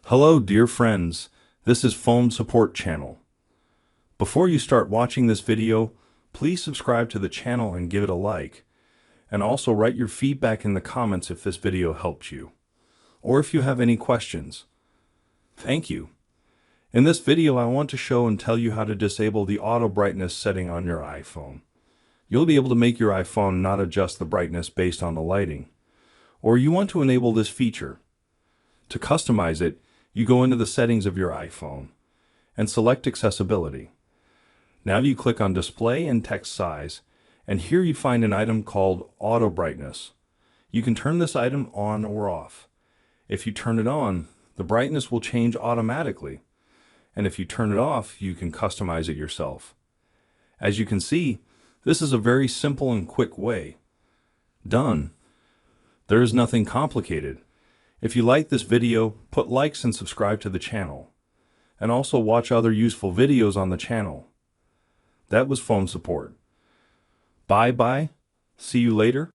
Hello, dear friends. This is Phone Support Channel. Before you start watching this video, please subscribe to the channel and give it a like. And also write your feedback in the comments if this video helps you, or if you have any questions. Thank you. In this video, I want to show and tell you how to disable the auto brightness setting on your iPhone. You'll be able to make your iPhone not adjust the brightness based on the lighting, or you want to enable this feature. To customize it, you go into the settings of your iPhone and select accessibility. Now you click on display and text size, and here you find an item called auto brightness. You can turn this item on or off. If you turn it on, the brightness will change automatically. And if you turn it off, you can customize it yourself. As you can see, this is a very simple and quick way. Done. There is nothing complicated. If you like this video, put likes and subscribe to the channel. And also watch other useful videos on the channel. That was Phone Support. Bye bye. See you later.